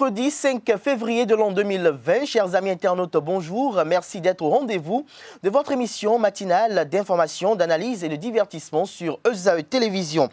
Mercredi 5 février de l'an 2020, chers amis internautes, bonjour. Merci d'être au rendez-vous de votre émission matinale d'information, d'analyse et de divertissement sur ESAE Télévision.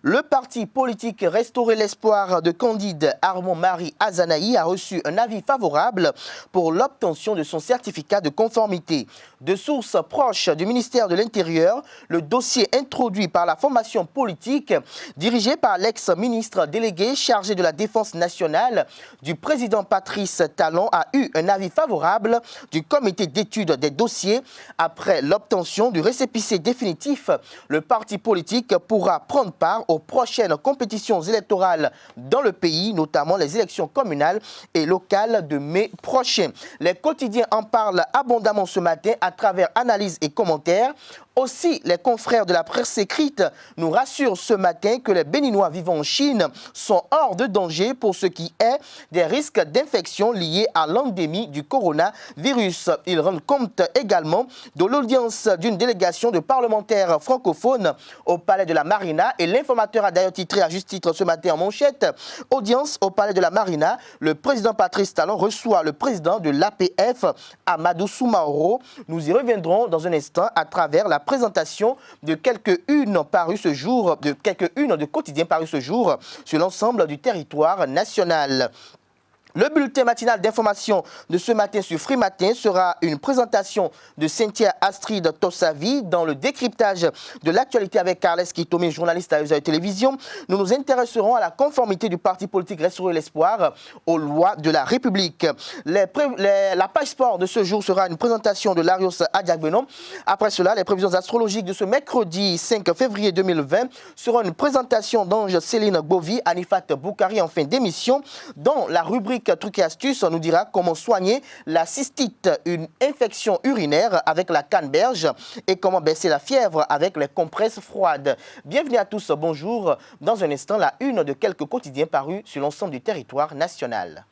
Le parti politique Restaurer l'espoir de Candide Armand-Marie Azanaï a reçu un avis favorable pour l'obtention de son certificat de conformité. De sources proches du ministère de l'Intérieur, le dossier introduit par la formation politique dirigée par l'ex-ministre délégué chargé de la Défense nationale du président Patrice Talon a eu un avis favorable du comité d'étude des dossiers. Après l'obtention du récépissé définitif, le parti politique pourra prendre part aux prochaines compétitions électorales dans le pays, notamment les élections communales et locales de mai prochain. Les quotidiens en parlent abondamment ce matin à travers analyses et commentaires. Aussi, les confrères de la presse écrite nous rassurent ce matin que les Béninois vivant en Chine sont hors de danger pour ce qui est des risques d'infection liés à l'endémie du coronavirus. Ils rendent compte également de l'audience d'une délégation de parlementaires francophones au Palais de la Marina et l'informateur a d'ailleurs titré à juste titre ce matin en manchette « Audience au Palais de la Marina, le président Patrice Talon reçoit le président de l'APF, Amadou Soumaoro ». Nous y reviendrons dans un instant à travers la présentation de quelques-unes de quotidiens parus ce jour sur l'ensemble du territoire national. Le bulletin matinal d'information de ce matin sur Free Matin sera une présentation de Cynthia Astrid Tossavi dans le décryptage de l'actualité avec Carles Kitomé, journaliste à ESAE Télévision. Nous nous intéresserons à la conformité du parti politique Restaurer l'espoir aux lois de la République. La page sport de ce jour sera une présentation de Larios Adiagbenon. Après cela, les prévisions astrologiques de ce mercredi 5 février 2020 seront une présentation d'Ange Céline Bovi, Anifat Boukari en fin d'émission. Dans la rubrique Trucs et astuces, on nous dira comment soigner la cystite, une infection urinaire avec la canneberge et comment baisser la fièvre avec les compresses froides. Bienvenue à tous, bonjour. Dans un instant, la une de quelques quotidiens parus sur l'ensemble du territoire national.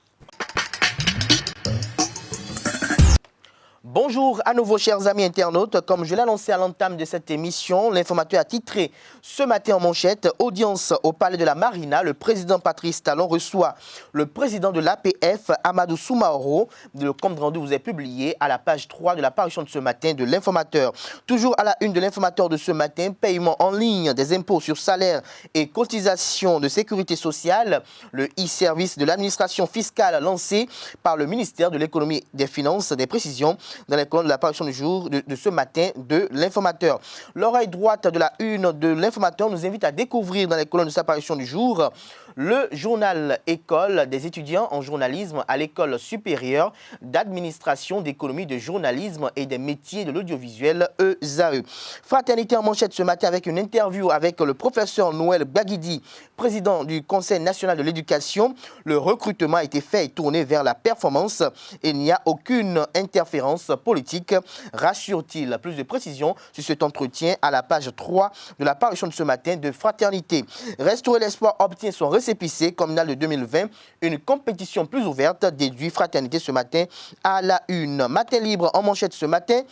Bonjour à nouveau chers amis internautes, comme je l'ai annoncé à l'entame de cette émission, l'informateur a titré ce matin en manchette « Audience au Palais de la Marina, le président Patrice Talon reçoit le président de l'APF, Amadou Soumaoro ». Le compte rendu vous est publié à la page 3 de la parution de ce matin de l'informateur. Toujours à la une de l'informateur de ce matin, paiement en ligne des impôts sur salaire et cotisations de sécurité sociale, le e-service de l'administration fiscale lancé par le ministère de l'économie et des finances, des précisions dans les colonnes de la parution du jour de ce matin de l'informateur. L'oreille droite de la une de l'informateur nous invite à découvrir dans les colonnes de sa parution du jour le journal École des étudiants en journalisme à l'École supérieure d'administration, d'économie, de journalisme et des métiers de l'audiovisuel ESAE. Fraternité en manchette ce matin avec une interview avec le professeur Noël Baguidi, président du Conseil national de l'éducation. Le recrutement a été fait et tourné vers la performance et il n'y a aucune interférence politique, rassure-t-il. Plus de précisions sur cet entretien à la page 3 de la parution de ce matin de Fraternité. Restaurer l'espoir obtient son récépissé communal de 2020, une compétition plus ouverte, déduit Fraternité ce matin à la une. Matin libre en manchette ce matin.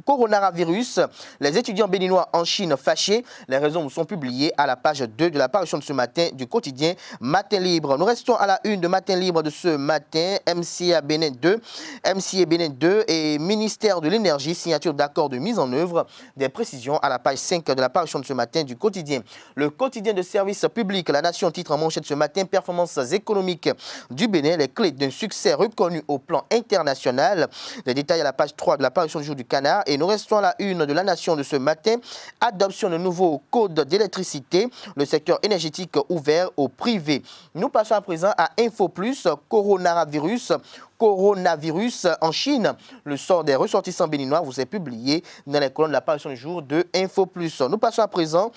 Coronavirus, les étudiants béninois en Chine fâchés. Les raisons sont publiées à la page 2 de la parution de ce matin du quotidien Matin Libre. Nous restons à la une de Matin Libre de ce matin. MCA Bénin 2 et ministère de l'Énergie, signature d'accord de mise en œuvre. Des précisions à la page 5 de la parution de ce matin du quotidien. Le quotidien de service public, La Nation titre en manchette ce matin, performances économiques du Bénin, les clés d'un succès reconnu au plan international. Les détails à la page 3 de la parution du jour du Canard. Et nous restons à la une de La Nation de ce matin. Adoption de nouveaux codes d'électricité, le secteur énergétique ouvert au privé. Nous passons à présent à Info Plus, coronavirus en Chine. Le sort des ressortissants béninois vous est publié dans les colonnes de la parution du jour de Info Plus. Nous passons à présent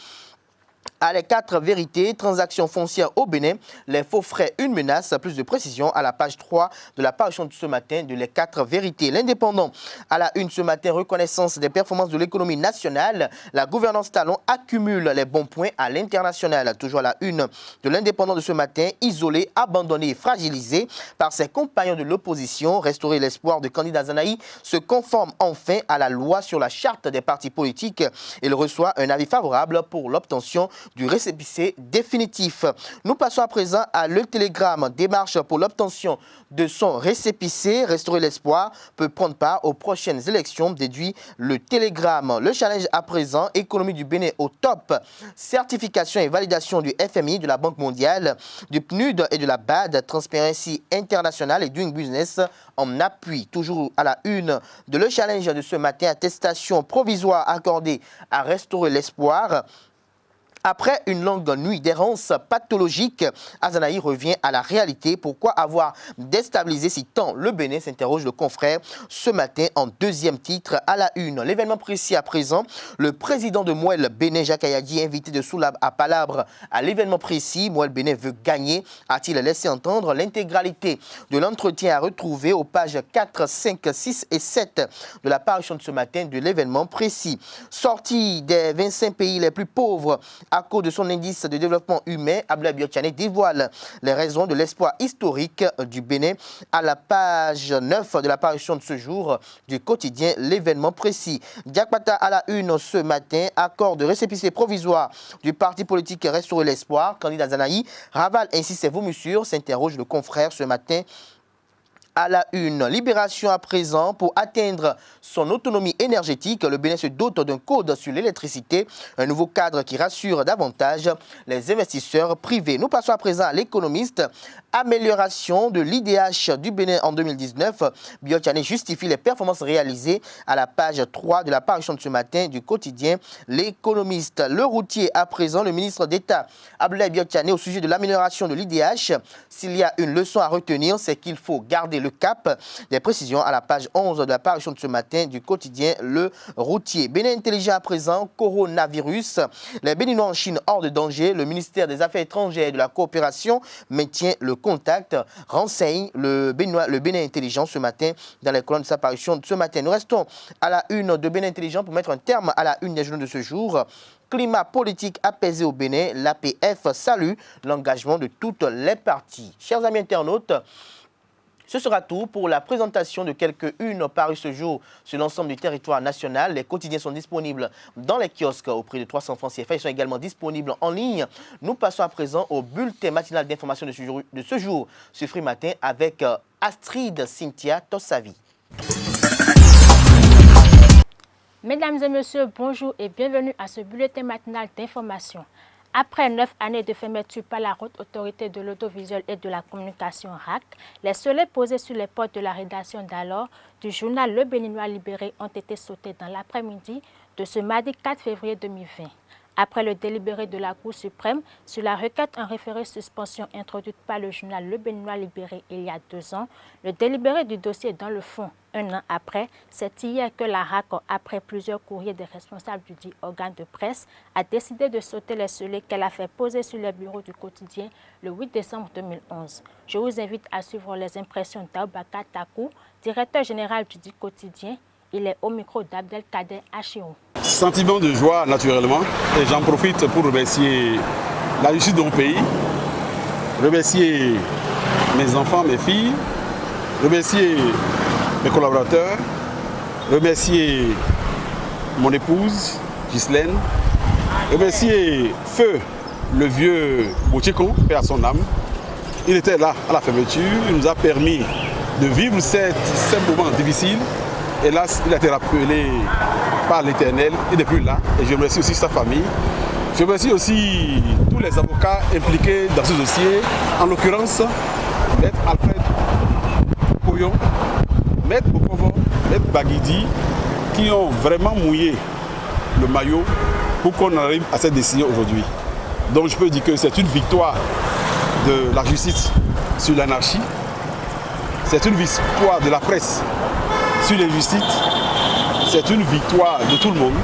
à les 4 vérités, transactions foncières au Bénin, les faux frais, une menace. Plus de précision à la page 3 de la parution de ce matin de les 4 vérités. L'Indépendant à la une ce matin, reconnaissance des performances de l'économie nationale. La gouvernance Talon accumule les bons points à l'international. Toujours à la une de l'Indépendant de ce matin, isolé, abandonné et fragilisé par ses compagnons de l'opposition. Restaurer l'espoir de Candide Azanaï se conforme enfin à la loi sur la charte des partis politiques. Il reçoit un avis favorable pour l'obtention du récépissé définitif. Nous passons à présent à Le Télégramme. Démarche pour l'obtention de son récépissé. Restaurer l'espoir peut prendre part aux prochaines élections, déduit Le Télégramme. Le challenge à présent, économie du Bénin au top. Certification et validation du FMI, de la Banque mondiale, du PNUD et de la BAD, Transparency International et Doing Business en appui. Toujours à la une de Le Challenge de ce matin, attestation provisoire accordée à Restaurer l'espoir. Après une longue nuit d'errance pathologique, Azanaï revient à la réalité. Pourquoi avoir déstabilisé si tant le Bénin, s'interroge le confrère ce matin en deuxième titre à la une. L'événement précis à présent, le président de Mouel Bénin, Jacques Ayadi, invité de Soulab à Palabre à l'événement précis. Mouel Bénin veut gagner, a-t-il laissé entendre. L'intégralité de l'entretien à retrouver aux pages 4, 5, 6 et 7 de la parution de ce matin de l'événement précis. Sortie des 25 pays les plus pauvres à cause de son indice de développement humain, Abdoulaye Biotchane dévoile les raisons de l'espoir historique du Bénin à la page 9 de la parution de ce jour du quotidien L'événement précis. Diakpata à la une ce matin, accord de récépissé provisoire du parti politique Restaurer l'espoir. Candidat Zanaï ravale ainsi ses vomissures, s'interroge le confrère ce matin. À la une, libération à présent pour atteindre son autonomie énergétique. Le Bénin se dote d'un code sur l'électricité, un nouveau cadre qui rassure davantage les investisseurs privés. Nous passons à présent à l'économiste. Amélioration de l'IDH du Bénin en 2019. Biotchane justifie les performances réalisées à la page 3 de la parution de ce matin du quotidien L'économiste. Le routier à présent, le ministre d'État Abdoulaye Biotchane au sujet de l'amélioration de l'IDH. S'il y a une leçon à retenir, c'est qu'il faut garder le cap. Des précisions à la page 11 de la parution de ce matin du quotidien Le Routier. Bénin intelligent à présent, coronavirus. Les Béninois en Chine hors de danger. Le ministère des Affaires étrangères et de la coopération maintient le contact, renseigne le Bénin intelligent ce matin dans les colonnes de sa parution de ce matin. Nous restons à la une de Bénin intelligent pour mettre un terme à la une des journaux de ce jour. Climat politique apaisé au Bénin, l'APF salue l'engagement de toutes les parties. Chers amis internautes, ce sera tout pour la présentation de quelques-unes parues ce jour sur l'ensemble du territoire national. Les quotidiens sont disponibles dans les kiosques au prix de 300 francs CFA. Ils sont également disponibles en ligne. Nous passons à présent au bulletin matinal d'information de ce jour sur Free Matin avec Astrid Cynthia Tossavi. Mesdames et messieurs, bonjour et bienvenue à ce bulletin matinal d'information. Après 9 années de fermeture par la Haute Autorité de l'Audiovisuel et de la Communication RAC, les soleils posés sur les portes de la rédaction d'alors du journal Le Béninois Libéré ont été sautés dans l'après-midi de ce mardi 4 février 2020. Après le délibéré de la Cour suprême sur la requête en référé suspension introduite par le journal Le Béninois Libéré il y a 2 ans, le délibéré du dossier dans le fond 1 an après, c'est hier que la RAC, après plusieurs courriers des responsables du dit organe de presse, a décidé de sauter les scellés qu'elle a fait poser sur les bureaux du quotidien le 8 décembre 2011. Je vous invite à suivre les impressions d'Aoubaka Takou, directeur général du dit quotidien. Il est au micro d'Abdelkader Achirou. Sentiment de joie naturellement, et j'en profite pour remercier la justice de mon pays, remercier mes enfants, mes filles, remercier mes collaborateurs, remercier mon épouse Ghislaine, remercier Feu, le vieux Boutchiko, paix à son âme. Il était là à la fermeture, il nous a permis de vivre ces moments difficiles. Hélas, il a été rappelé par l'Éternel, il n'est plus là. Et je remercie aussi sa famille. Je remercie aussi tous les avocats impliqués dans ce dossier, en l'occurrence, Maître Alfred Koyon, Maître Bokovo, Maître Baguidi, qui ont vraiment mouillé le maillot pour qu'on arrive à cette décision aujourd'hui. Donc je peux dire que c'est une victoire de la justice sur l'anarchie, c'est une victoire de la presse sur l'injustice, c'est une victoire de tout le monde.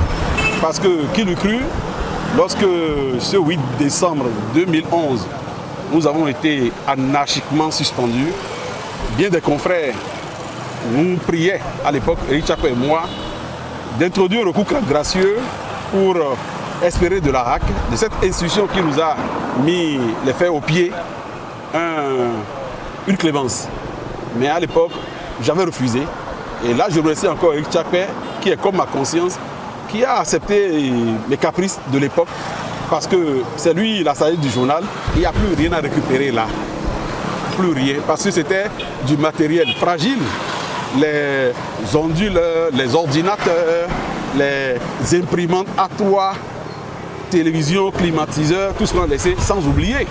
Parce que, qui l'eût cru, lorsque ce 8 décembre 2011, nous avons été anarchiquement suspendus, bien des confrères nous priaient à l'époque, Eric Chako et moi, d'introduire un recours gracieux pour espérer de la RAC, de cette institution qui nous a mis les fers aux pieds, une clémence. Mais à l'époque, j'avais refusé. Et là, je remercie encore Eric Chakpe, qui est comme ma conscience, qui a accepté mes caprices de l'époque parce que c'est lui la salette du journal, il n'y a plus rien à récupérer là. Plus rien, parce que c'était du matériel fragile. Les onduleurs, les ordinateurs, les imprimantes A3, télévision, climatiseur, tout ce qu'on a laissé, sans oublier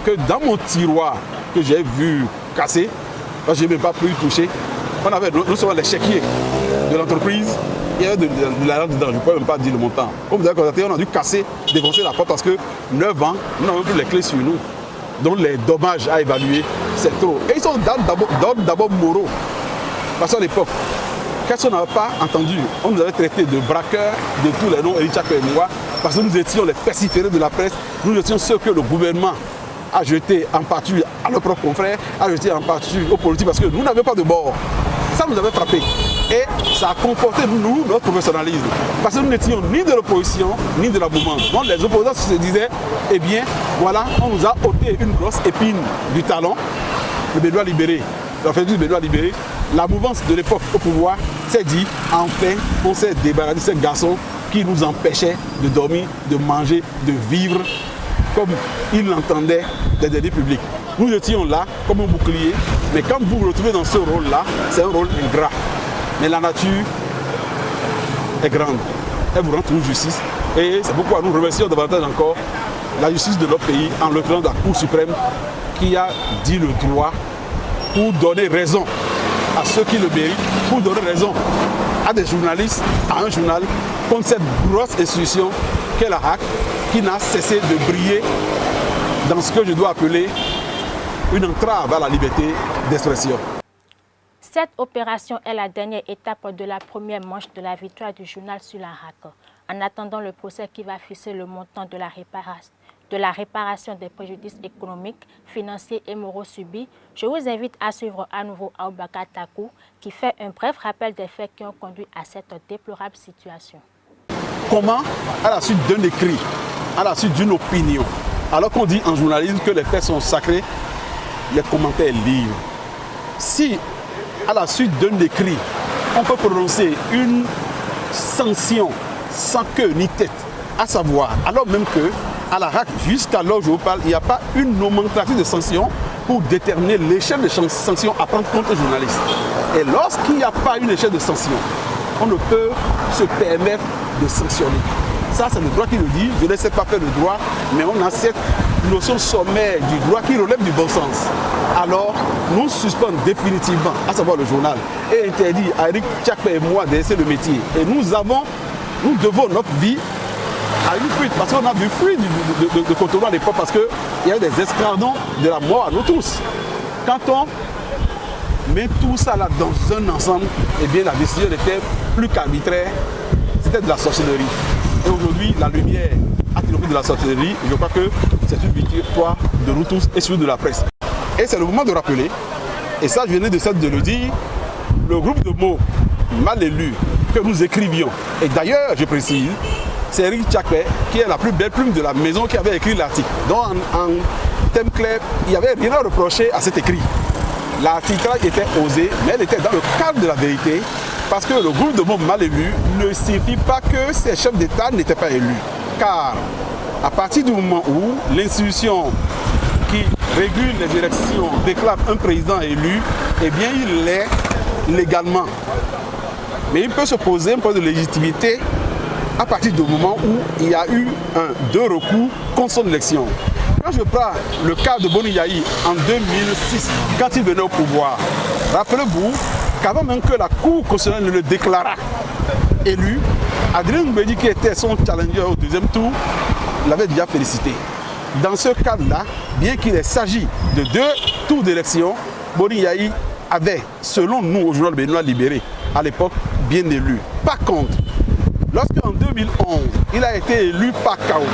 que dans mon tiroir que j'ai vu casser, je n'ai même pas pu y toucher, on avait non seulement les chéquiers de l'entreprise, il y avait de l'argent dedans, je ne peux même pas dire le montant. Comme vous avez constaté, on a dû casser, défoncer la porte parce que 9 ans, nous n'avons plus les clés sur nous. Donc les dommages à évaluer, c'est trop. Et ils sont d'abord moraux. Parce qu'à l'époque, qu'est-ce qu'on n'avait pas entendu? On nous avait traité de braqueurs, de tous les noms, Éric Tchakpe et moi, parce que nous étions les pestiférés de la presse, nous étions ceux que le gouvernement a jeté en partie à nos propres confrères, a jeté en partie aux politiques, parce que nous n'avions pas de bord. Ça nous avait frappé. Et ça a conforté, nous, notre professionnalisme. Parce que nous n'étions ni de l'opposition, ni de la mouvance. Donc les opposants se disaient, eh bien, voilà, on nous a ôté une grosse épine du talon, le Bédois libéré. En fait, le Bédois libéré. La mouvance de l'époque au pouvoir s'est dit, enfin, on s'est débarrassé de ces garçons qui nous empêchaient de dormir, de manger, de vivre comme ils l'entendaient des délits publics. Nous étions là comme un bouclier, mais quand vous vous retrouvez dans ce rôle-là, c'est un rôle ingrat. Mais la nature est grande. Elle vous rend toujours justice. Et c'est pourquoi nous remercions davantage encore la justice de notre pays, en l'occurrence la Cour suprême, qui a dit le droit pour donner raison à ceux qui le méritent, pour donner raison à des journalistes, à un journal, contre cette grosse institution qu'est la HAC, qui n'a cessé de briller dans ce que je dois appeler une entrave à la liberté d'expression. Cette opération est la dernière étape de la première manche de la victoire du journal sur la HAC. En attendant le procès qui va fixer le montant de la réparation des préjudices économiques, financiers et moraux subis, je vous invite à suivre à nouveau Aboubakar Takou qui fait un bref rappel des faits qui ont conduit à cette déplorable situation. Comment, à la suite d'un écrit, à la suite d'une opinion, alors qu'on dit en journalisme que les faits sont sacrés, les commentaires libres. Si, à la suite d'un écrit, on peut prononcer une sanction sans queue ni tête, à savoir, alors même que à la HAC, jusqu'à l'heure où je vous parle, il n'y a pas une nomenclature de sanctions pour déterminer l'échelle de sanctions à prendre contre un journaliste. Et lorsqu'il n'y a pas une échelle de sanctions, on ne peut se permettre de sanctionner. Ça, c'est le droit qui le dit. Je ne sais pas faire le droit, mais on a cette notion sommaire du droit qui relève du bon sens. Alors, nous suspendons définitivement, à savoir le journal, et interdit à Éric Tchakpe et moi d'exercer le métier. Et nous devons notre vie à une fuite, parce qu'on a vu fuite de Cotonou à l'époque, parce qu'il y a des esclandons de la mort à nous tous. Quand on met tout ça là dans un ensemble, eh bien la décision n'était plus qu'arbitraire, c'était de la sorcellerie. Et aujourd'hui, la lumière a triomphé de la sorcellerie. Je crois que c'est une victoire de nous tous et surtout de la presse. Et c'est le moment de rappeler, et ça je venais de le dire, le groupe de mots mal élus que nous écrivions. Et d'ailleurs, je précise, c'est Éric Tchakpe qui est la plus belle plume de la maison qui avait écrit l'article. Donc en thème clair, il n'y avait rien à reprocher à cet écrit. L'article était osé, mais elle était dans le cadre de la vérité, parce que le groupe de mots mal élus ne signifie pas que ces chefs d'État n'étaient pas élus. Car à partir du moment où l'institution qui régule les élections déclare un président élu, eh bien il l'est légalement. Mais il peut se poser un point de légitimité à partir du moment où il y a eu deux recours contre son élection. Quand je prends le cas de Boni Yayi en 2006, quand il venait au pouvoir, rappelez-vous qu'avant même que la Cour constitutionnelle ne le déclarât élu, Adrien Mbedi, qui était son challenger au deuxième tour, l'avait déjà félicité. Dans ce cadre-là, bien qu'il s'agisse de 2 tours d'élection, Boni Yayi avait, selon nous, au journal Bédois libéré, à l'époque, bien élu. Par contre, lorsqu'en 2011, il a été élu par KO,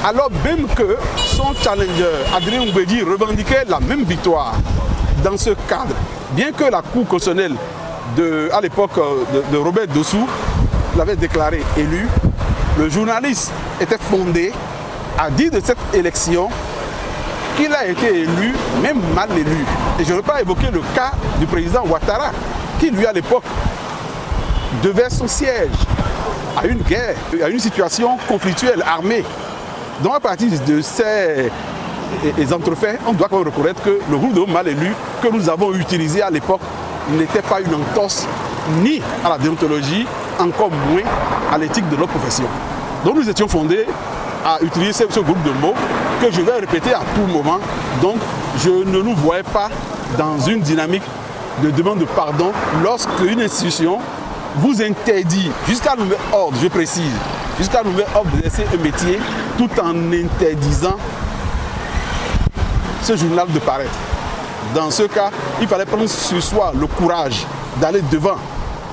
alors même que son challenger, Adrien Mbedi, revendiquait la même victoire, dans ce cadre, bien que la Cour constitutionnelle à l'époque de Robert Dossou l'avait déclaré élu, le journaliste était fondé à dire de cette élection qu'il a été élu, même mal élu. Et je ne veux pas évoquer le cas du président Ouattara, qui lui à l'époque devait son siège à une guerre, à une situation conflictuelle, armée. Donc à partir de ces entrefaits, on doit quand même reconnaître que le groupe de mal élu que nous avons utilisé à l'époque n'était pas une entorse ni à la déontologie, encore moins à l'éthique de notre profession. Donc nous étions fondés à utiliser ce groupe de mots que je vais répéter à tout moment. Donc je ne nous voyais pas dans une dynamique de demande de pardon lorsque une institution vous interdit, jusqu'à nouvel ordre, je précise, jusqu'à nouvel ordre d'exercer un métier tout en interdisant ce journal de paraître. Dans ce cas, il fallait prendre sur soi le courage d'aller devant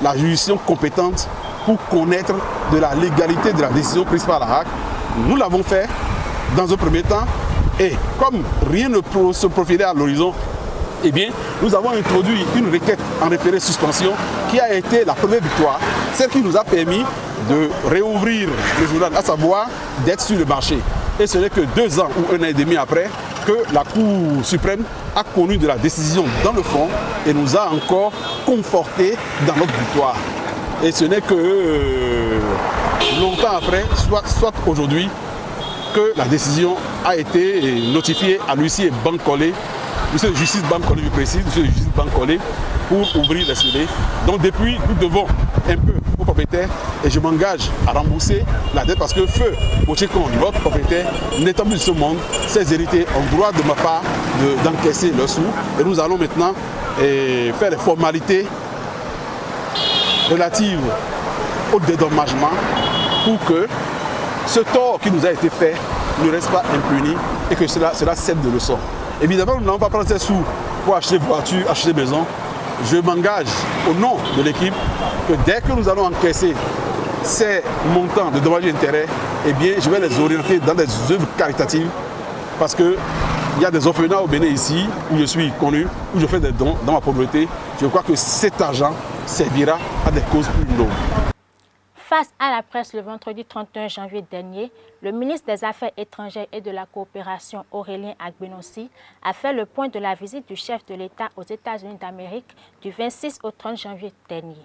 la juridiction compétente pour connaître de la légalité de la décision prise par la RAC. Nous l'avons fait dans un premier temps et comme rien ne se profilait à l'horizon, eh bien, nous avons introduit une requête en référé suspension qui a été la première victoire, celle qui nous a permis de réouvrir le journal, à savoir d'être sur le marché. Et ce n'est que 2 ans ou 1 an et demi après que la Cour suprême a connu de la décision dans le fond et nous a encore conforté dans notre victoire. Et ce n'est que longtemps après, soit aujourd'hui, que la décision a été notifiée à l'huissier Bancolé, monsieur de justice Bancolé, je précise, monsieur de justice Bancolé, pour ouvrir les scellés. Donc depuis, nous devons un peu aux propriétaires et je m'engage à rembourser la dette parce que feu Bochekon, notre propriétaire, n'étant plus de ce monde, ses héritiers ont droit de ma part d'encaisser leurs sous et nous allons maintenant faire les formalités relatives au dédommagement pour que ce tort qui nous a été fait ne reste pas impuni et que cela serve de leçon. Évidemment, nous n'allons pas prendre ces sous pour acheter voiture, acheter maison. Je m'engage au nom de l'équipe que dès que nous allons encaisser ces montants de dommages et intérêts, eh bien, je vais les orienter dans des œuvres caritatives parce qu'il y a des orphelinats au Bénin ici où je suis connu, où je fais des dons dans ma pauvreté. Je crois que cet argent servira à des causes plus nobles. Face à la presse le vendredi 31 janvier dernier, le ministre des Affaires étrangères et de la coopération Aurélien Agbenossi a fait le point de la visite du chef de l'État aux États-Unis d'Amérique du 26 au 30 janvier dernier.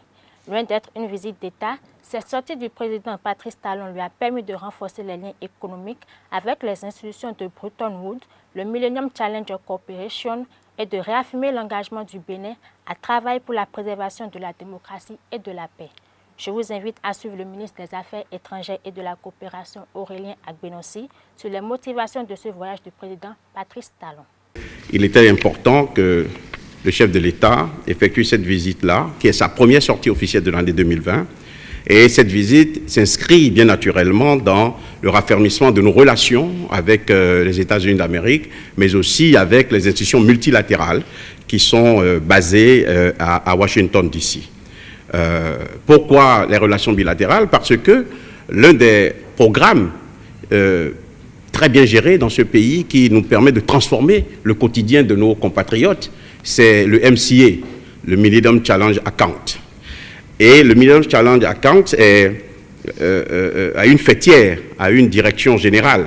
Loin d'être une visite d'État, cette sortie du président Patrice Talon lui a permis de renforcer les liens économiques avec les institutions de Bretton Woods, le Millennium Challenge Corporation et de réaffirmer l'engagement du Bénin à travailler pour la préservation de la démocratie et de la paix. Je vous invite à suivre le ministre des Affaires étrangères et de la coopération Aurélien Agbenossi sur les motivations de ce voyage du président Patrice Talon. Il était important que le chef de l'État effectue cette visite-là, qui est sa première sortie officielle de l'année 2020. Et cette visite s'inscrit bien naturellement dans le raffermissement de nos relations avec les États-Unis d'Amérique, mais aussi avec les institutions multilatérales qui sont basées à Washington, D.C. Pourquoi les relations bilatérales? Parce que l'un des programmes très bien gérés dans ce pays qui nous permet de transformer le quotidien de nos compatriotes, c'est le MCA, le Millennium Challenge Account. Et le Millennium Challenge Account a une fêtière, a une direction générale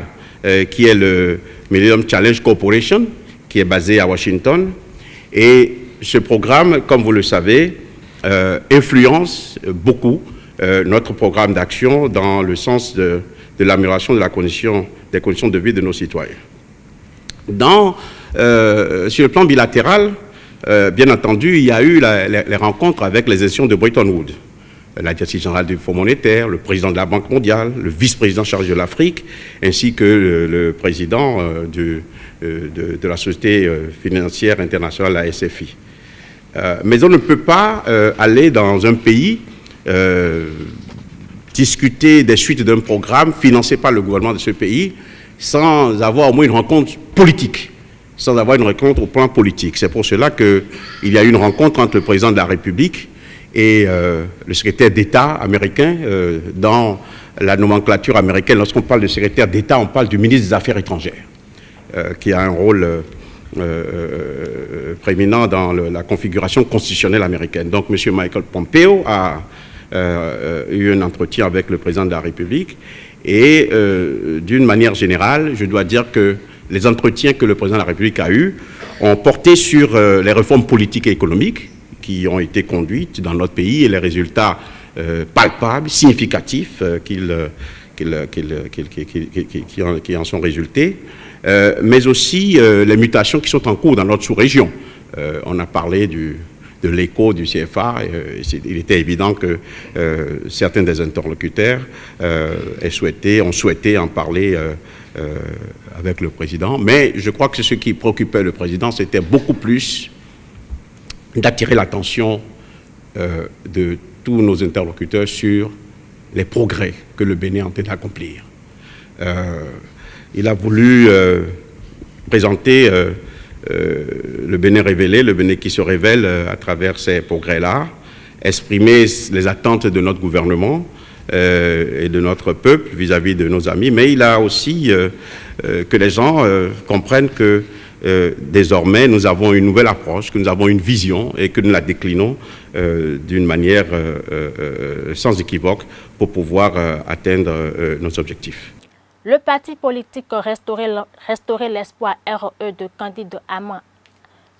qui est le Millennium Challenge Corporation, qui est basé à Washington. Et ce programme, comme vous le savez, influence beaucoup notre programme d'action dans le sens de l'amélioration des conditions de vie de nos citoyens. Sur le plan bilatéral, bien entendu, il y a eu les rencontres avec les institutions de Bretton Woods, la directrice générale du Fonds monétaire, le président de la Banque mondiale, le vice-président chargé de l'Afrique, ainsi que le président de la Société financière internationale, la SFI. Mais on ne peut pas aller dans un pays discuter des suites d'un programme financé par le gouvernement de ce pays sans avoir au moins une rencontre politique, sans avoir une rencontre au plan politique. C'est pour cela qu'il y a eu une rencontre entre le président de la République et le secrétaire d'État américain. Dans la nomenclature américaine, lorsqu'on parle de secrétaire d'État, on parle du ministre des Affaires étrangères, qui a un rôle prééminent dans la configuration constitutionnelle américaine. Donc, M. Michael Pompeo a eu un entretien avec le président de la République et d'une manière générale, je dois dire que les entretiens que le président de la République a eus ont porté sur les réformes politiques et économiques qui ont été conduites dans notre pays et les résultats palpables, significatifs qui en sont résultés, mais aussi les mutations qui sont en cours dans notre sous-région. On a parlé de l'écho du CFA. Il était évident que certains des interlocuteurs ont souhaité en parler avec le président. Mais je crois que ce qui préoccupait le président, c'était beaucoup plus d'attirer l'attention de tous nos interlocuteurs sur les progrès que le Bénin est en train d'accomplir. Il a voulu présenter le Bénin révélé, le Bénin qui se révèle à travers ces progrès-là, exprimer les attentes de notre gouvernement et de notre peuple vis-à-vis de nos amis, mais il a aussi que les gens comprennent que désormais nous avons une nouvelle approche, que nous avons une vision et que nous la déclinons d'une manière sans équivoque pour pouvoir atteindre nos objectifs. Le parti politique Restaurer l'espoir RE de Candide Amand.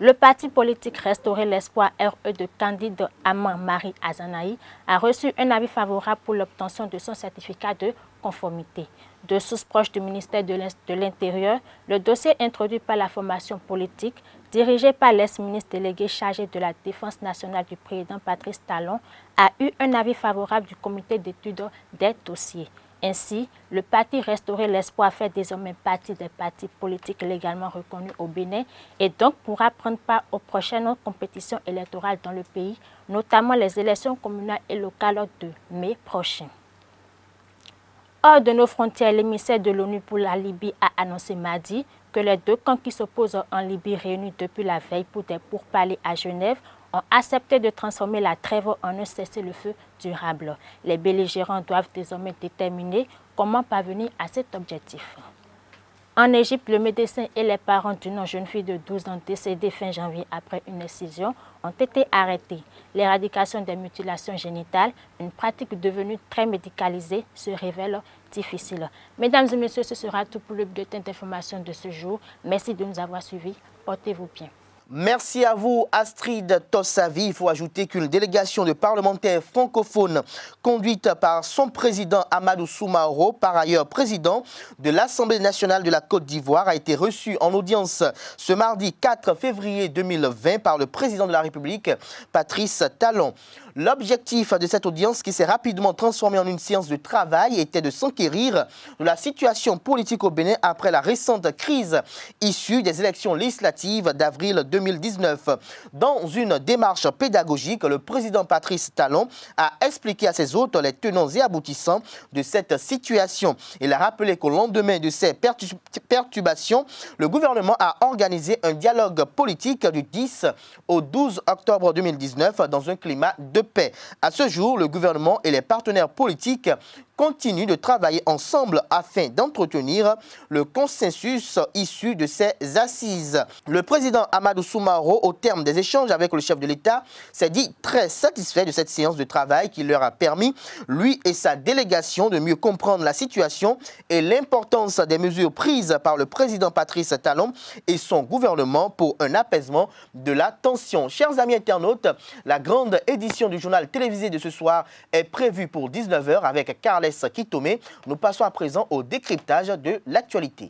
Le parti politique Restaurer l'espoir RE de Candide Amand Marie Azanaï a reçu un avis favorable pour l'obtention de son certificat de conformité. De sources proches du ministère de l'Intérieur, le dossier introduit par la formation politique, dirigé par l'ex-ministre délégué chargé de la défense nationale du président Patrice Talon, a eu un avis favorable du comité d'étude des dossiers. Ainsi, le parti Restaurer l'espoir fait désormais partie des partis politiques légalement reconnus au Bénin et donc pourra prendre part aux prochaines compétitions électorales dans le pays, notamment les élections communales et locales de mai prochain. Hors de nos frontières, l'émissaire de l'ONU pour la Libye a annoncé mardi que les deux camps qui s'opposent en Libye réunis depuis la veille pour des pourparlers à Genève ont accepté de transformer la trêve en un cessez-le-feu durable. Les belligérants doivent désormais déterminer comment parvenir à cet objectif. En Égypte, le médecin et les parents d'une jeune fille de 12 ans décédée fin janvier après une excision ont été arrêtés. L'éradication des mutilations génitales, une pratique devenue très médicalisée, se révèle difficile. Mesdames et messieurs, ce sera tout pour le bulletin d'information de ce jour. Merci de nous avoir suivis. Portez-vous bien. Merci à vous, Astrid Tossavi. Il faut ajouter qu'une délégation de parlementaires francophones conduite par son président Amadou Soumaoro, par ailleurs président de l'Assemblée nationale de la Côte d'Ivoire, a été reçue en audience ce mardi 4 février 2020 par le président de la République, Patrice Talon. L'objectif de cette audience, qui s'est rapidement transformée en une séance de travail, était de s'enquérir de la situation politique au Bénin après la récente crise issue des élections législatives d'avril 2019. Dans une démarche pédagogique, le président Patrice Talon a expliqué à ses hôtes les tenants et aboutissants de cette situation. Il a rappelé qu'au lendemain de ces perturbations, le gouvernement a organisé un dialogue politique du 10 au 12 octobre 2019 dans un climat de paix. À ce jour, le gouvernement et les partenaires politiques continuent de travailler ensemble afin d'entretenir le consensus issu de ces assises. Le président Amadou Soumaoro, au terme des échanges avec le chef de l'État, s'est dit très satisfait de cette séance de travail qui leur a permis, lui et sa délégation, de mieux comprendre la situation et l'importance des mesures prises par le président Patrice Talon et son gouvernement pour un apaisement de la tension. Chers amis internautes, la grande édition du journal télévisé de ce soir est prévue pour 19h avec Carles Kitome. Nous passons à présent au décryptage de l'actualité.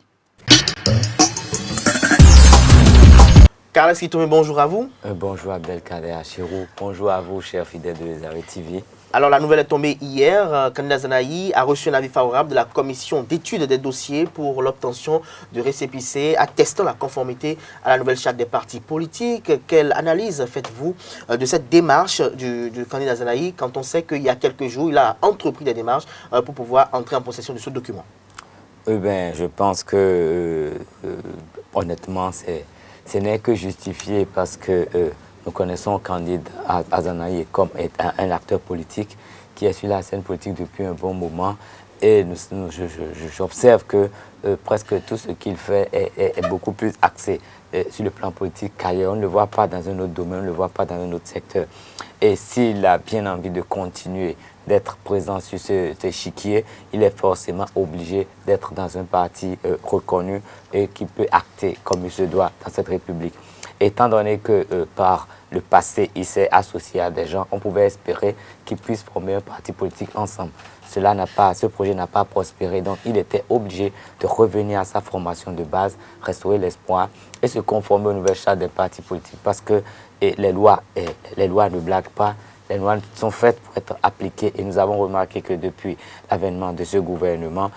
Carles Kitome, bonjour à vous. Bonjour Abdelkader Achirou, bonjour à vous, chers fidèles de Lézaré TV. Alors, la nouvelle est tombée hier. Candide Azanaï a reçu un avis favorable de la commission d'étude des dossiers pour l'obtention de récépissé attestant la conformité à la nouvelle charte des partis politiques. Quelle analyse faites-vous de cette démarche du Candide Azanaï quand on sait qu'il y a quelques jours, il a entrepris des démarches pour pouvoir entrer en possession de ce document? Je pense que, honnêtement, ce n'est que justifié parce que nous connaissons Candide Azanaï comme un acteur politique qui est sur la scène politique depuis un bon moment. Et j'observe que presque tout ce qu'il fait est beaucoup plus axé sur le plan politique qu'ailleurs. On ne le voit pas dans un autre domaine, on ne le voit pas dans un autre secteur. Et s'il a bien envie de continuer d'être présent sur cet échiquier, il est forcément obligé d'être dans un parti reconnu et qui peut acter comme il se doit dans cette République. étant donné que par le passé, il s'est associé à des gens, on pouvait espérer qu'ils puissent former un parti politique ensemble. Ce projet n'a pas prospéré, donc il était obligé de revenir à sa formation de base, restaurer l'espoir et se conformer aux nouvelles chartes des partis politiques. Parce que les lois ne blaguent pas, les lois sont faites pour être appliquées et nous avons remarqué que depuis l'avènement de ce gouvernement,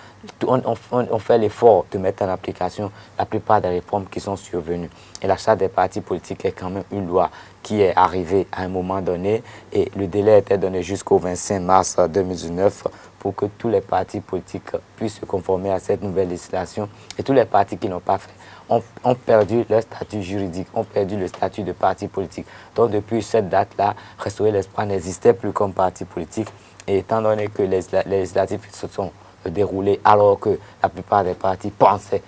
on fait l'effort de mettre en application la plupart des réformes qui sont survenues. Et la charte des partis politiques est quand même une loi qui est arrivée à un moment donné et le délai était donné jusqu'au 25 mars 2019 pour que tous les partis politiques puissent se conformer à cette nouvelle législation. Et tous les partis qui n'ont pas fait ont perdu leur statut juridique, ont perdu le statut de parti politique. Donc depuis cette date-là, Restaurer l'espoir n'existait plus comme parti politique. Et étant donné que les législatives se sont déroulées alors que la plupart des partis pensaient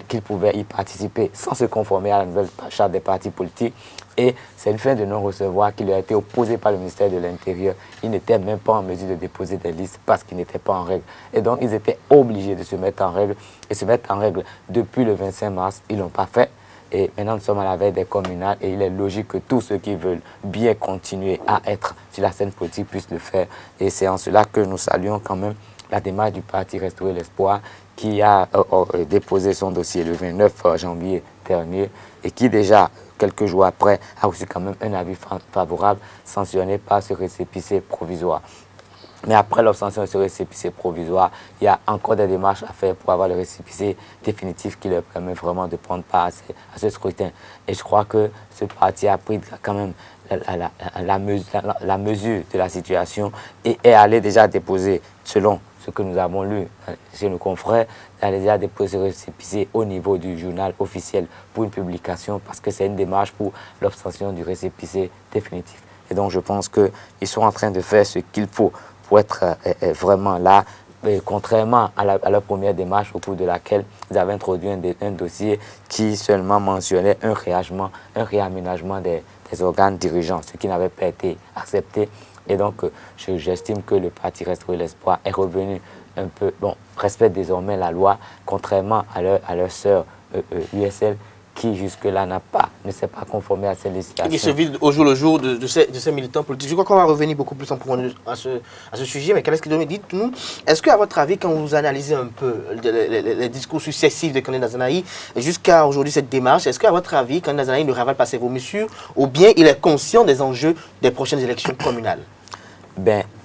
qu'ils pouvaient y participer sans se conformer à la nouvelle charte des partis politiques. Et c'est une fin de non-recevoir qui leur a été opposée par le ministère de l'Intérieur. Ils n'étaient même pas en mesure de déposer des listes parce qu'ils n'étaient pas en règle. Et donc, ils étaient obligés de se mettre en règle. Et se mettre en règle depuis le 25 mars, ils ne l'ont pas fait. Et maintenant, nous sommes à la veille des communales et il est logique que tous ceux qui veulent bien continuer à être sur la scène politique puissent le faire. Et c'est en cela que nous saluons quand même la démarche du parti Restaurer l'espoir qui a déposé son dossier le 29 janvier dernier et qui déjà, quelques jours après, a reçu quand même un avis favorable sanctionné par ce récépissé provisoire. Mais après l'obtention de ce récépissé provisoire, il y a encore des démarches à faire pour avoir le récépissé définitif qui leur permet vraiment de prendre part à ce scrutin. Et je crois que ce parti a pris quand même la mesure de la situation et est allé déjà déposer, selon ce que nous avons lu chez nos confrères, elle a déjà déposé récépissé au niveau du journal officiel pour une publication parce que c'est une démarche pour l'obtention du récépissé définitif. Et donc je pense qu'ils sont en train de faire ce qu'il faut pour être vraiment là, contrairement à leur première démarche au cours de laquelle ils avaient introduit un dossier qui seulement mentionnait un réaménagement des organes dirigeants, ce qui n'avait pas été accepté. Et donc, j'estime que le parti Restaurer l'espoir est revenu un peu, respecte désormais la loi, contrairement à leur sœur USL, qui jusque-là ne s'est pas conformé à ces législations. Qui se vide au jour le jour de ces militants politiques. Je crois qu'on va revenir beaucoup plus en profondeur à ce sujet, mais qu'est-ce que dites-nous, est-ce qu'à votre avis, quand vous analysez un peu les discours successifs de Kandé Dazanaï jusqu'à aujourd'hui cette démarche, est-ce qu'à votre avis, Kandé Dazanaï ne ravale pas ses vomissures ou bien il est conscient des enjeux des prochaines élections communales?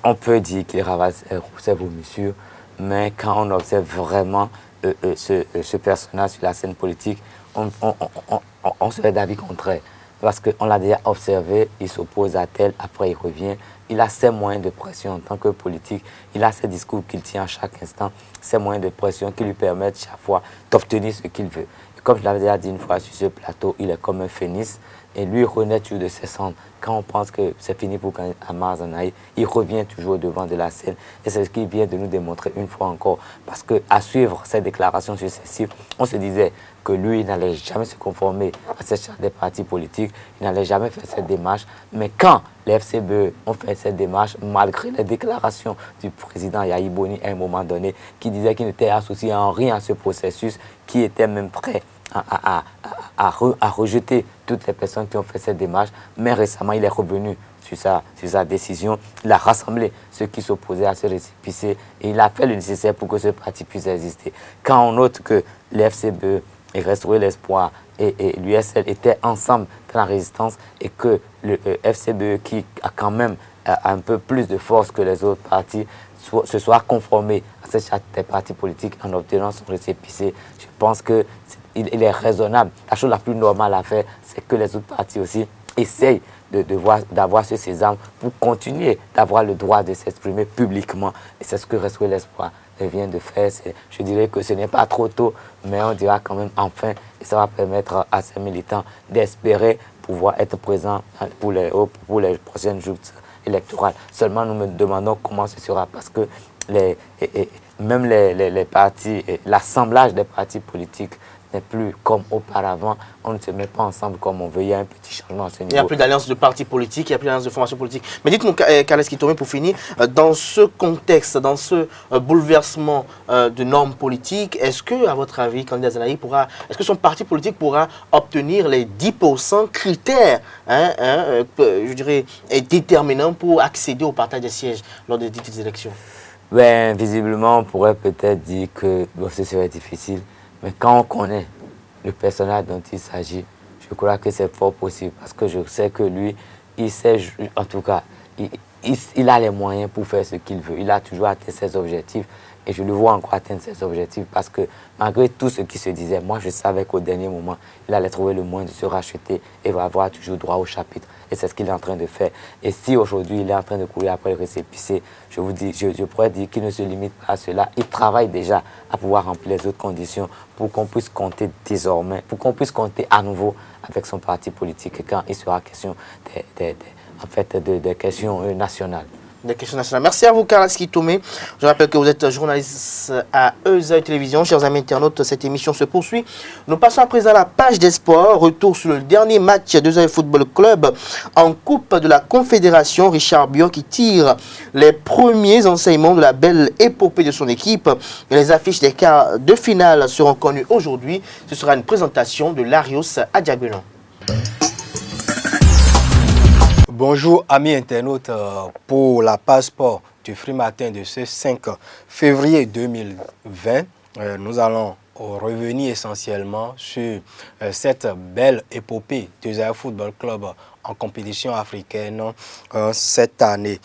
On peut dire qu'il ravale ses vomissures, mais quand on observe vraiment ce personnage sur la scène politique, on serait d'avis contraire. Parce qu'on l'a déjà observé, il s'oppose à tel, après il revient. Il a ses moyens de pression en tant que politique. Il a ses discours qu'il tient à chaque instant, ses moyens de pression qui lui permettent chaque fois d'obtenir ce qu'il veut. Et comme je l'avais déjà dit une fois sur ce plateau, il est comme un phénix. Et lui renaît toujours de ses cendres. Quand on pense que c'est fini pour Amar Zanaï, il revient toujours au devant de la scène. Et c'est ce qu'il vient de nous démontrer une fois encore. Parce qu'à suivre ces déclarations successives, on se disait que lui, il n'allait jamais se conformer à cette charte des partis politiques. Il n'allait jamais faire cette démarche. Mais quand les FCBE ont fait cette démarche, malgré les déclarations du président Yahi Boni à un moment donné, qui disait qu'il n'était associé en rien à ce processus, qui était même prêt à rejeter toutes les personnes qui ont fait cette démarche, mais récemment il est revenu sur sa décision. Il a rassemblé ceux qui s'opposaient à ce récépissé et il a fait le nécessaire pour que ce parti puisse exister. Quand on note que les FCBE et Restaurer l'espoir et l'USL étaient ensemble dans la résistance et que le FCBE qui a quand même un peu plus de force que les autres partis se soit conformé à cette charte des partis politiques en obtenant son récépissé, je pense qu'il est raisonnable. La chose la plus normale à faire, c'est que les autres partis aussi essayent d'avoir ce sésame pour continuer d'avoir le droit de s'exprimer publiquement. Et c'est ce que Restaurer l'espoir vient de faire. Je dirais que ce n'est pas trop tôt, mais on dira quand même enfin, et ça va permettre à ces militants d'espérer pouvoir être présents pour les prochaines joutes électorales. Seulement, nous me demandons comment ce sera, parce que même les partis, l'assemblage des partis politiques n'est plus comme auparavant. On ne se met pas ensemble comme on veut. Il y a un petit changement à ce niveau. Il n'y a plus d'alliance de partis politiques, il n'y a plus d'alliance de formation politique. Mais dites-nous, Carles Kitomé, pour finir, dans ce contexte, dans ce bouleversement de normes politiques, est-ce que, à votre avis, candidat Zanaï est-ce que son parti politique pourra obtenir les 10% critères, je dirais, déterminants pour accéder au partage des sièges lors des dites élections? Ben, visiblement, on pourrait peut-être dire que ce serait difficile. Mais quand on connaît le personnage dont il s'agit, je crois que c'est fort possible. Parce que je sais que lui, il sait, en tout cas, il a les moyens pour faire ce qu'il veut. Il a toujours atteint ses objectifs. Et je le vois encore atteindre ses objectifs parce que malgré tout ce qui se disait, moi je savais qu'au dernier moment, il allait trouver le moyen de se racheter et va avoir toujours droit au chapitre. Et c'est ce qu'il est en train de faire. Et si aujourd'hui il est en train de courir après le récépissé, je vous dis, je pourrais dire qu'il ne se limite pas à cela. Il travaille déjà à pouvoir remplir les autres conditions pour qu'on puisse compter désormais, pour qu'on puisse compter à nouveau avec son parti politique quand il sera question des questions nationales. Des questions nationales. Merci à vous, Carles Kitomé. Je rappelle que vous êtes journaliste à EZAE Télévision. Chers amis internautes, cette émission se poursuit. Nous passons à présent à la page des sports. Retour sur le dernier match d'EZAE Football Club en Coupe de la Confédération. Richard Bion qui tire les premiers enseignements de la belle épopée de son équipe. Les affiches des quarts de finale seront connues aujourd'hui. Ce sera une présentation de Larios Adiabelon. Bonjour amis internautes, pour la page sport du Free Matin de ce 5 février 2020, nous allons revenir essentiellement sur cette belle épopée de l'EZAE Football Club en compétition africaine cette année.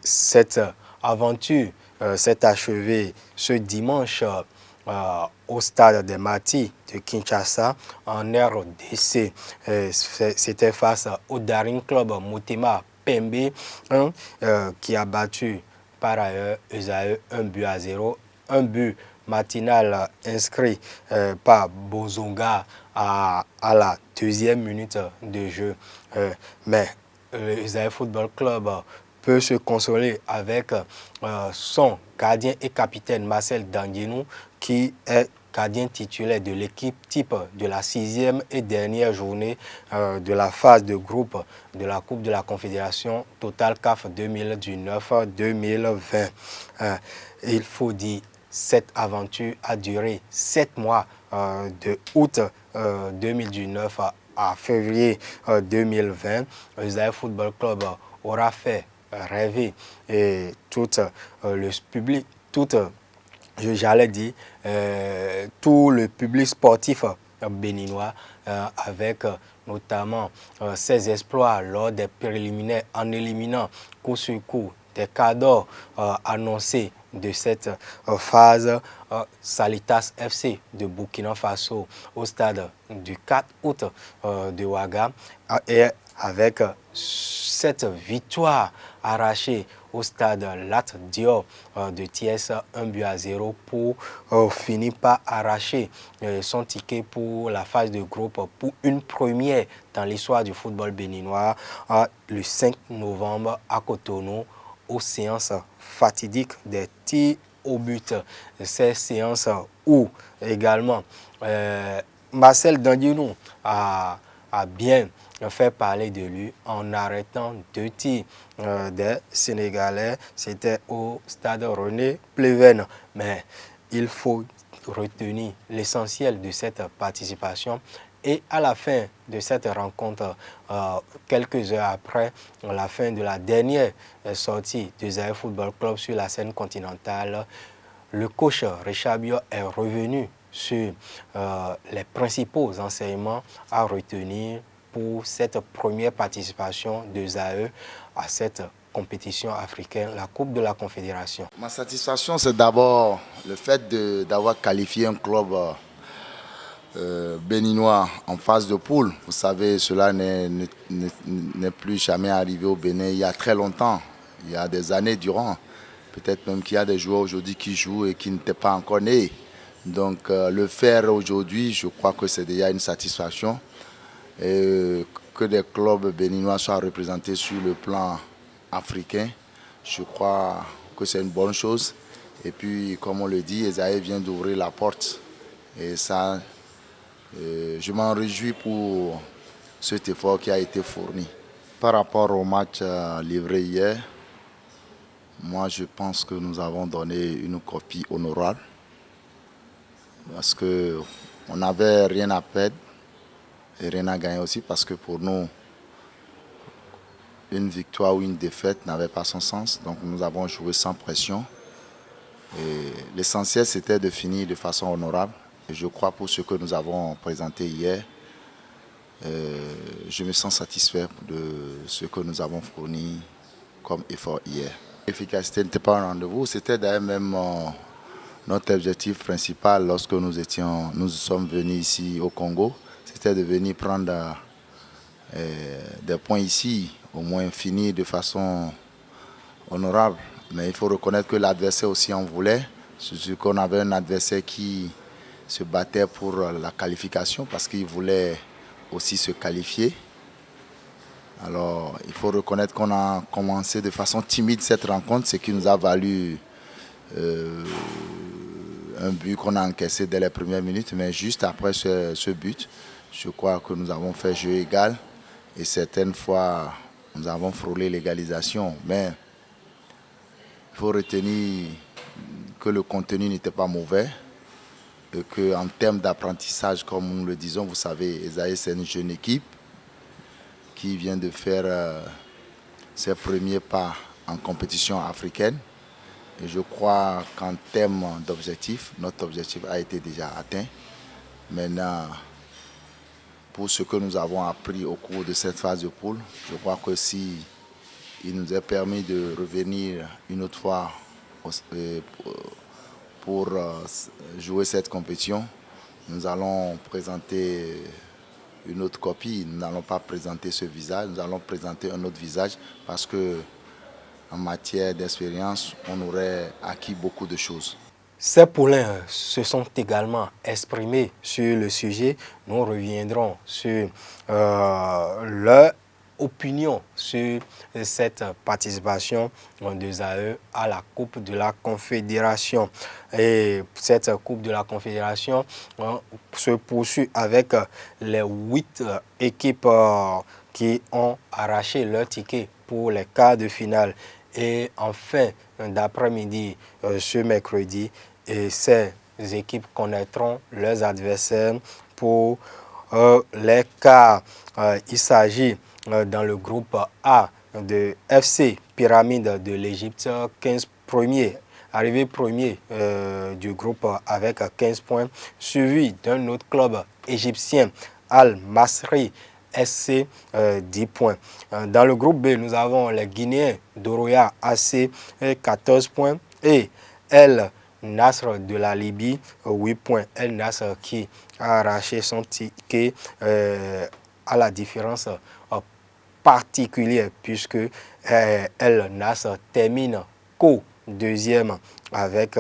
Cette aventure s'est achevée ce dimanche au stade des Matis de Kinshasa en RDC. C'était face au Daring Club Motema Pembe qui a battu par ailleurs EZAE 1-0. Un but matinal inscrit par Bozonga à la 2e minute de jeu. Mais le EZAE Football Club peut se consoler avec son gardien et capitaine Marcel Danguenou qui est gardien titulaire de l'équipe type de la 6e et dernière journée de la phase de groupe de la Coupe de la Confédération Total CAF 2019-2020. Il faut dire, cette aventure a duré 7 mois de août 2019 à février 2020. Le EZAE Football Club aura fait rêver et tout le public, j'allais dire, tout le public sportif béninois avec notamment ses exploits lors des préliminaires en éliminant coup sur coup des cadors annoncés de cette phase. Salitas FC de Burkina Faso au stade du 4 août de Ouaga et avec cette victoire arrachée au stade Lat Dior de Thiès 1-0 pour finir par arracher son ticket pour la phase de groupe pour une première dans l'histoire du football béninois le 5 novembre à Cotonou aux séances fatidiques des tirs au but. Ces séances où également Marcel Danguenou a bien fait parler de lui en arrêtant 2 tirs des Sénégalais. C'était au stade René Pleven. Mais il faut retenir l'essentiel de cette participation. Et à la fin de cette rencontre, quelques heures après la fin de la dernière sortie de l'EZAE Football Club sur la scène continentale, le coach Richard Bion est revenu sur les principaux enseignements à retenir pour cette première participation de l'EZAE à cette compétition africaine, la Coupe de la Confédération. Ma satisfaction, c'est d'abord le fait d'avoir qualifié un club béninois en phase de poule. Vous savez, cela n'est plus jamais arrivé au Bénin il y a très longtemps, il y a des années durant. Peut-être même qu'il y a des joueurs aujourd'hui qui jouent et qui n'étaient pas encore nés. Donc le faire aujourd'hui, je crois que c'est déjà une satisfaction. Et que des clubs béninois soient représentés sur le plan africain, je crois que c'est une bonne chose. Et puis, comme on le dit, l'EZAE vient d'ouvrir la porte. Et ça, Et je m'en réjouis pour cet effort qui a été fourni. Par rapport au match livré hier, moi je pense que nous avons donné une copie honorable parce qu'on n'avait rien à perdre et rien à gagner aussi parce que pour nous, une victoire ou une défaite n'avait pas son sens. Donc nous avons joué sans pression. Et l'essentiel c'était de finir de façon honorable. Et je crois pour ce que nous avons présenté hier, je me sens satisfait de ce que nous avons fourni comme effort hier. L'efficacité n'était pas un rendez-vous, c'était d'ailleurs même notre objectif principal lorsque nous sommes venus ici au Congo. C'était de venir prendre des points ici, au moins finir de façon honorable. Mais il faut reconnaître que l'adversaire aussi en voulait. C'est qu'on avait un adversaire qui se battait pour la qualification parce qu'il voulait aussi se qualifier. Alors il faut reconnaître qu'on a commencé de façon timide cette rencontre, ce qui nous a valu un but qu'on a encaissé dès les premières minutes. Mais juste après ce but, je crois que nous avons fait jeu égal et certaines fois nous avons frôlé l'égalisation. Mais il faut retenir que le contenu n'était pas mauvais et qu'en termes d'apprentissage, comme nous le disons, vous savez, Esaïe, c'est une jeune équipe qui vient de faire ses premiers pas en compétition africaine. Et je crois qu'en termes d'objectifs, notre objectif a été déjà atteint. Maintenant, pour ce que nous avons appris au cours de cette phase de poule, je crois que si il nous est permis de revenir une autre fois pour jouer cette compétition, nous allons présenter une autre copie. Nous n'allons pas présenter ce visage, nous allons présenter un autre visage parce que en matière d'expérience, on aurait acquis beaucoup de choses. Ces poulains se sont également exprimés sur le sujet. Nous reviendrons sur leur opinion sur cette participation de ZAE à la Coupe de la Confédération. Et cette Coupe de la Confédération se poursuit avec les 8 équipes qui ont arraché leur ticket pour les quarts de finale. Et en fin d'après-midi, ce mercredi, ces équipes connaîtront leurs adversaires pour les quarts. Il s'agit dans le groupe A de FC Pyramide de l'Égypte, 15 premiers, arrivé premier du groupe avec 15 points, suivi d'un autre club égyptien, Al-Masri SC, 10 points. Dans le groupe B, nous avons les Guinéens d'Oroya AC, 14 points, et El Nasr de la Libye, 8 points. El Nasr qui a arraché son ticket à la différence particulière puisque El Nasr termine co-deuxième avec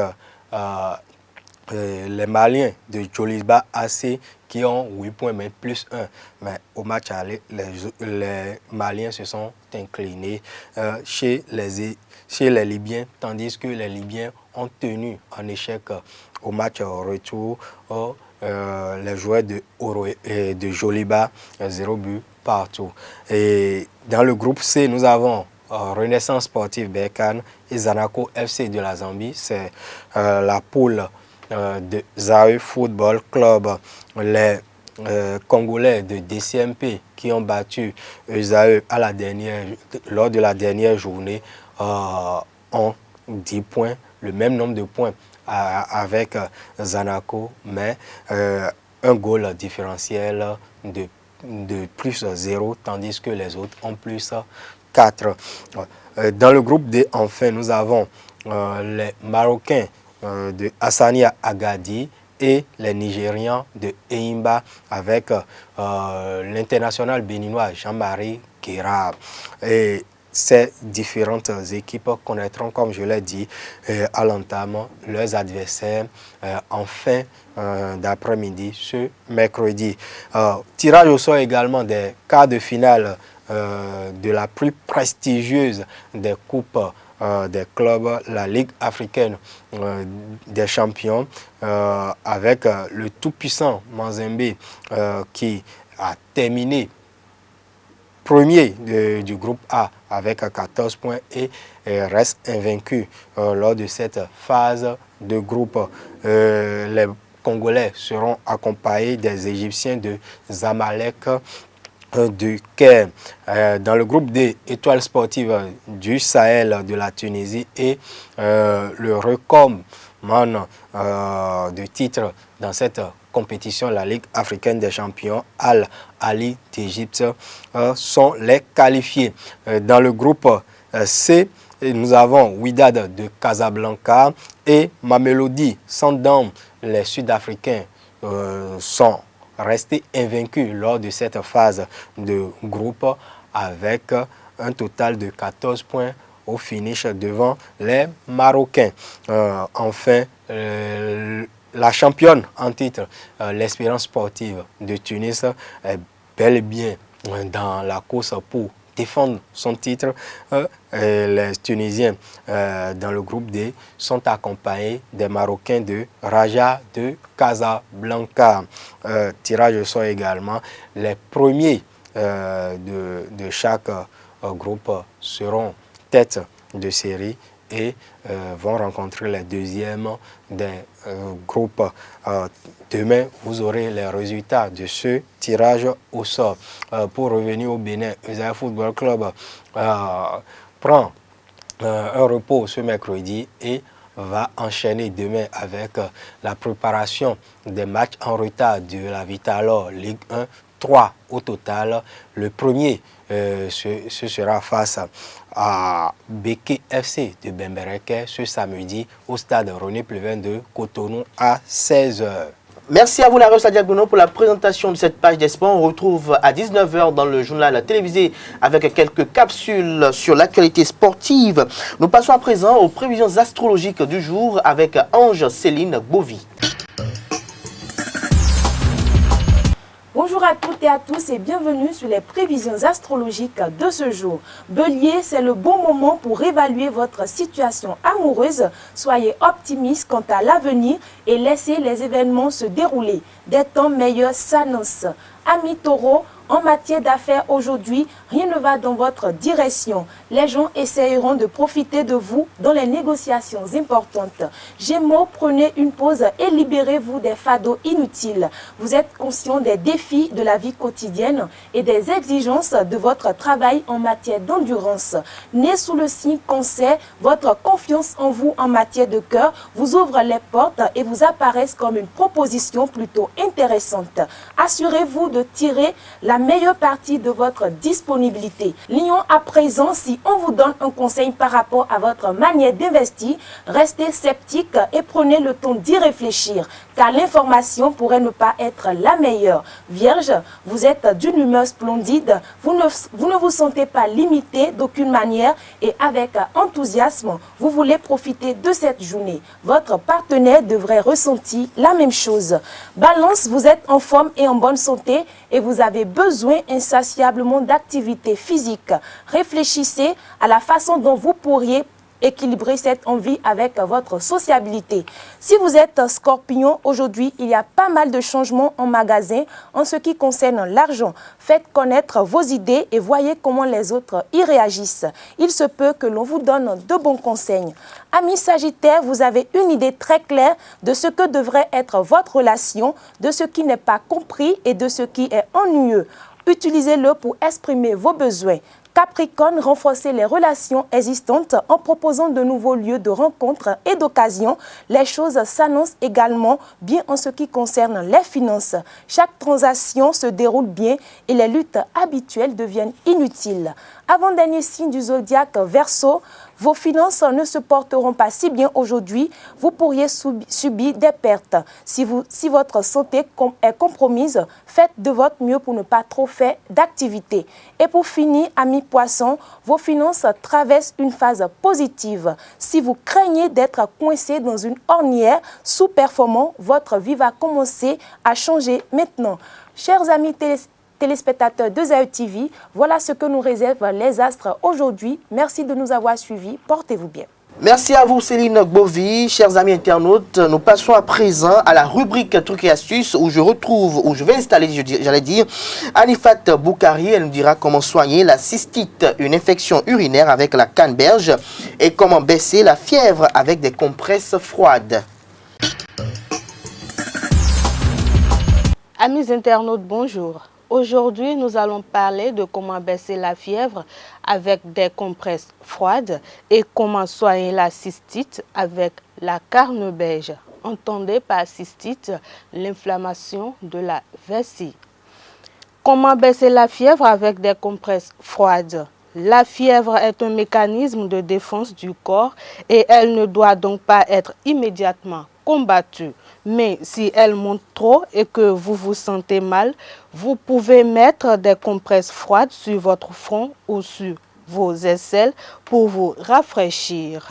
les Maliens de Djoliba AC qui ont 8 points mais plus 1. Mais au match aller, les Maliens se sont inclinés chez les Libyens, tandis que les Libyens ont tenu en échec au match retour les joueurs de Djoliba, 0 but partout. Et dans le groupe C, nous avons Renaissance Sportive Berkane et Zanaco FC de la Zambie. C'est la poule de ZAE Football Club. Les Congolais de DCMP qui ont battu ZAE lors de la dernière journée ont 10 points, le même nombre de points avec Zanaco, mais un goal différentiel de plus 0, tandis que les autres ont plus 4. Dans le groupe D, enfin, nous avons les Marocains de Hassania Agadi et les Nigérians de Eimba avec l'international béninois Jean-Marie Guérard. Et ces différentes équipes connaîtront, comme je l'ai dit, à l'entame leurs adversaires en fin d'après-midi ce mercredi. Tirage au sort également des quarts de finale de la plus prestigieuse des coupes des clubs, la Ligue africaine des champions, avec le tout-puissant Mazembe qui a terminé premier du groupe A avec 14 points et reste invaincu lors de cette phase de groupe. Les Congolais seront accompagnés des Égyptiens de Zamalek du Caire. Dans le groupe D, Étoiles sportives du Sahel de la Tunisie et le recordman de titre dans cette compétition, la Ligue africaine des champions, Al Ahly d'Égypte, sont les qualifiés. Dans le groupe C, nous avons Wydad de Casablanca et Mamelodi Sundowns. Les Sud-Africains sont restés invaincus lors de cette phase de groupe avec un total de 14 points au finish devant les Marocains. Enfin, la championne en titre, l'Espérance sportive de Tunis, est bel et bien dans la course pour défendre son titre. Les Tunisiens dans le groupe D sont accompagnés des Marocains de Raja de Casablanca. Tirage au sort également. Les premiers de chaque groupe seront tête de série et vont rencontrer les deuxièmes des groupes. Demain, vous aurez les résultats de ce tirage au sort. Pour revenir au Bénin, Eusaya Football Club prend un repos ce mercredi et va enchaîner demain avec la préparation des matchs en retard de la Vitalor Ligue 1. 3 au total. Le premier, ce sera face à Beke FC de Bembereke ce samedi au stade René Pleven de Cotonou à 16h. Merci à vous, Larios Adiagono, pour la présentation de cette page des sports. On retrouve à 19h dans le journal télévisé avec quelques capsules sur l'actualité sportive. Nous passons à présent aux prévisions astrologiques du jour avec Ange-Céline Bovy. Bonjour à toutes et à tous et bienvenue sur les prévisions astrologiques de ce jour. Bélier, c'est le bon moment pour évaluer votre situation amoureuse. Soyez optimiste quant à l'avenir et laissez les événements se dérouler. Des temps meilleurs s'annoncent. Amis Taureau, en matière d'affaires aujourd'hui, rien ne va dans votre direction. Les gens essayeront de profiter de vous dans les négociations importantes. Gémeaux, prenez une pause et libérez-vous des fardeaux inutiles. Vous êtes conscient des défis de la vie quotidienne et des exigences de votre travail en matière d'endurance. Né sous le signe Cancer, votre confiance en vous en matière de cœur vous ouvre les portes et vous apparaissent comme une proposition plutôt intéressante. Assurez-vous de tirer la meilleure partie de votre disponibilité. Lion, à présent, si on vous donne un conseil par rapport à votre manière d'investir, restez sceptique et prenez le temps d'y réfléchir, car l'information pourrait ne pas être la meilleure. Vierge, vous êtes d'une humeur splendide, vous ne vous sentez pas limité d'aucune manière et avec enthousiasme, vous voulez profiter de cette journée. Votre partenaire devrait ressentir la même chose. Balance, vous êtes en forme et en bonne santé et vous avez besoin insatiablement d'activité physique. Réfléchissez à la façon dont vous pourriez équilibrer cette envie avec votre sociabilité. Si vous êtes Scorpion, aujourd'hui, il y a pas mal de changements en magasin en ce qui concerne l'argent. Faites connaître vos idées et voyez comment les autres y réagissent. Il se peut que l'on vous donne de bons conseils. Amis Sagittaire, vous avez une idée très claire de ce que devrait être votre relation, de ce qui n'est pas compris et de ce qui est ennuyeux. Utilisez-le pour exprimer vos besoins. Capricorne, renforcez les relations existantes en proposant de nouveaux lieux de rencontre et d'occasion. Les choses s'annoncent également bien en ce qui concerne les finances. Chaque transaction se déroule bien et les luttes habituelles deviennent inutiles. Avant-dernier signe du zodiaque Verseau, vos finances ne se porteront pas si bien aujourd'hui. Vous pourriez subir des pertes. Si votre santé est compromise, faites de votre mieux pour ne pas trop faire d'activité. Et pour finir, amis Poissons, vos finances traversent une phase positive. Si vous craignez d'être coincé dans une ornière sous-performant, votre vie va commencer à changer maintenant. Chers amis téléspectateurs de ZAE TV, voilà ce que nous réservent les astres aujourd'hui. Merci de nous avoir suivis. Portez-vous bien. Merci à vous Céline Gbovi, chers amis internautes. Nous passons à présent à la rubrique trucs et astuces où je vais installer, j'allais dire, Anifat Boukari. Elle nous dira comment soigner la cystite, une infection urinaire avec la canneberge, et comment baisser la fièvre avec des compresses froides. Amis internautes, bonjour. Aujourd'hui, nous allons parler de comment baisser la fièvre avec des compresses froides et comment soigner la cystite avec la canneberge. Entendez par cystite l'inflammation de la vessie. Comment baisser la fièvre avec des compresses froides? La fièvre est un mécanisme de défense du corps et elle ne doit donc pas être immédiatement combattue. Mais si elle monte trop et que vous vous sentez mal, vous pouvez mettre des compresses froides sur votre front ou sur vos aisselles pour vous rafraîchir.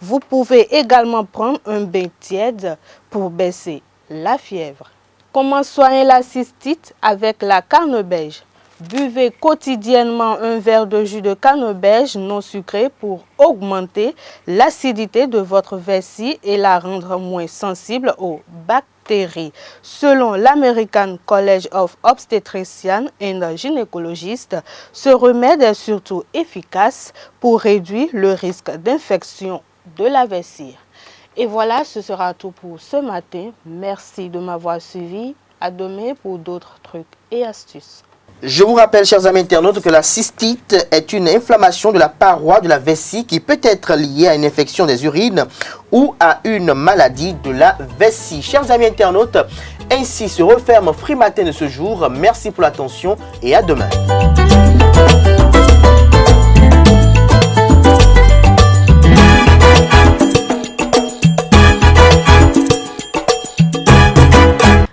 Vous pouvez également prendre un bain tiède pour baisser la fièvre. Comment soigner la cystite avec la canneberge? Buvez quotidiennement un verre de jus de canneberge non sucré pour augmenter l'acidité de votre vessie et la rendre moins sensible aux bactéries. Selon l'American College of Obstetricians and Gynecologists, ce remède est surtout efficace pour réduire le risque d'infection de la vessie. Et voilà, ce sera tout pour ce matin. Merci de m'avoir suivi. À demain pour d'autres trucs et astuces. Je vous rappelle, chers amis internautes, que la cystite est une inflammation de la paroi de la vessie qui peut être liée à une infection des urines ou à une maladie de la vessie. Chers amis internautes, ainsi se referme Free Matin de ce jour. Merci pour l'attention et à demain.